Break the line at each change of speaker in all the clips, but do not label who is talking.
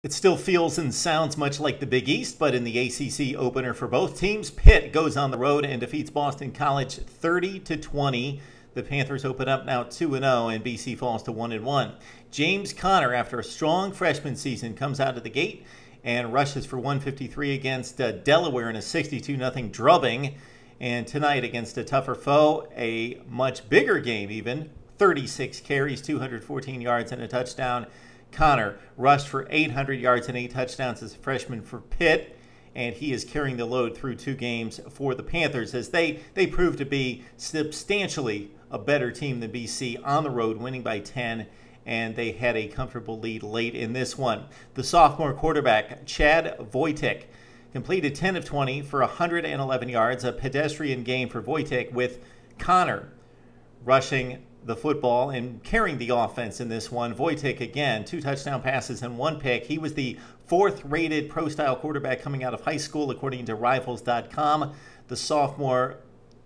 It still feels and sounds much like the Big East, but in the ACC opener for both teams, Pitt goes on the road and defeats Boston College 30-20. The Panthers open up now 2-0, and BC falls to 1-1. James Conner, after a strong freshman season, comes out of the gate and rushes for 153 against Delaware in a 62-0 drubbing. And tonight, against a tougher foe, a much bigger game even, 36 carries, 214 yards, and a touchdown. Conner rushed for 800 yards and 8 touchdowns as a freshman for Pitt, and he is carrying the load through 2 games for the Panthers as they prove to be substantially a better team than BC on the road, winning by 10, and they had a comfortable lead late in this one. The sophomore quarterback, Chad Voytik, completed 10 of 20 for 111 yards, a pedestrian game for Voytik, with Conner rushing the football and carrying the offense in this one. Voytik, again, 2 touchdown passes and 1 pick. He was the 4th-rated pro-style quarterback coming out of high school, according to Rivals.com. The sophomore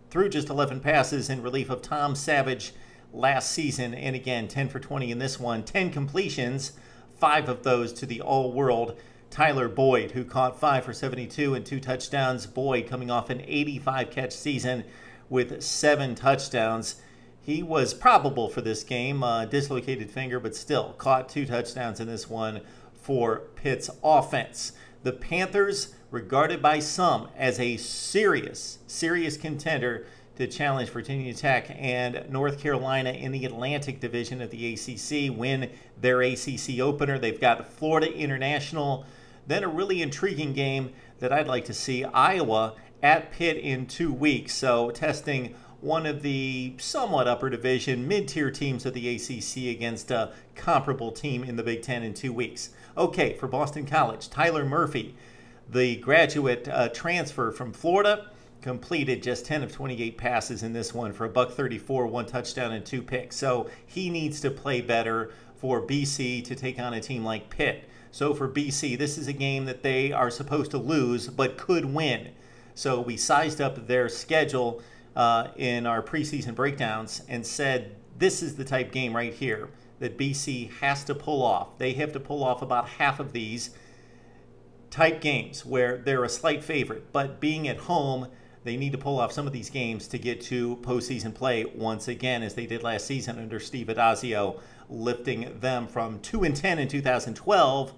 threw just 11 passes in relief of Tom Savage last season, and again, 10 for 20 in this one. 10 completions, 5 of those to the all-world Tyler Boyd, who caught 5 for 72 and 2 touchdowns. Boyd coming off an 85-catch season with 7 touchdowns. He was probable for this game, dislocated finger, but still caught 2 touchdowns in this one for Pitt's offense. The Panthers, regarded by some as a serious contender to challenge Virginia Tech and North Carolina in the Atlantic Division of the ACC, win their ACC opener. They've got Florida International, then a really intriguing game that I'd like to see, Iowa at Pitt in 2 weeks. So testing one of the somewhat upper division, mid-tier teams of the ACC against a comparable team in the Big Ten in 2 weeks. Okay, for Boston College, Tyler Murphy, the graduate transfer from Florida, completed just 10 of 28 passes in this one for $134, 1 touchdown and 2 picks. So he needs to play better for BC to take on a team like Pitt. So for BC, this is a game that they are supposed to lose but could win. So we sized up their schedule in our preseason breakdowns and said this is the type game right here that BC has to pull off. They have to pull off about half of these type games where they're a slight favorite, but being at home, they need to pull off some of these games to get to postseason play once again, as they did last season under Steve Addazio, lifting them from 2-10 in 2012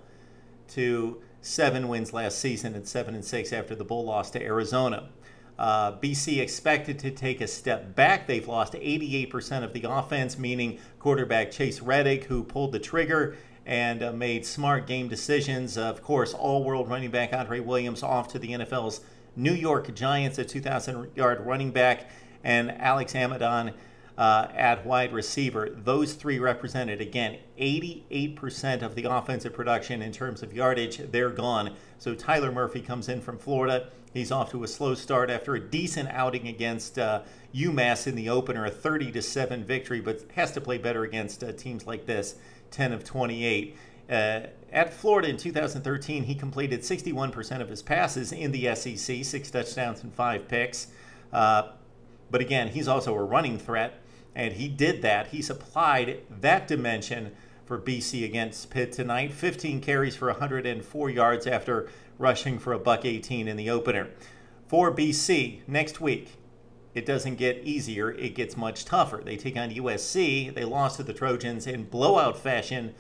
to 7 wins last season and 7-6 after the Bull loss to Arizona. BC expected to take a step back. They've lost 88% of the offense, meaning quarterback Chase Reddick, who pulled the trigger and made smart game decisions. Of course, all-world running back Andre Williams off to the NFL's New York Giants, a 2,000-yard running back, and Alex Amidon at wide receiver. Those 3 represented, again, 88% of the offensive production in terms of yardage. They're gone. So Tyler Murphy comes in from Florida. He's off to a slow start after a decent outing against UMass in the opener, a 30-7 victory, but has to play better against teams like this, 10 of 28. At Florida in 2013, he completed 61% of his passes in the SEC, 6 touchdowns and 5 picks. But again, he's also a running threat, and he did that. He's applied that dimension for BC against Pitt tonight. 15 carries for 104 yards after rushing for $118 in the opener. For BC, next week, it doesn't get easier. It gets much tougher. They take on USC. They lost to the Trojans in blowout fashion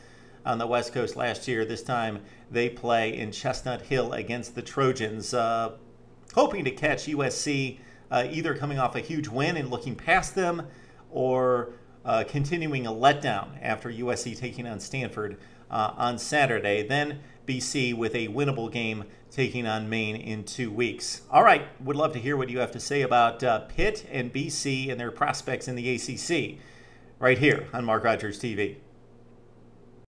on the West Coast last year. This time, they play in Chestnut Hill against the Trojans, hoping to catch USC either coming off a huge win and looking past them, or continuing a letdown after USC taking on Stanford on Saturday. Then BC with a winnable game taking on Maine in 2 weeks. All right, would love to hear what you have to say about Pitt and BC and their prospects in the ACC right here on Mark Rogers TV.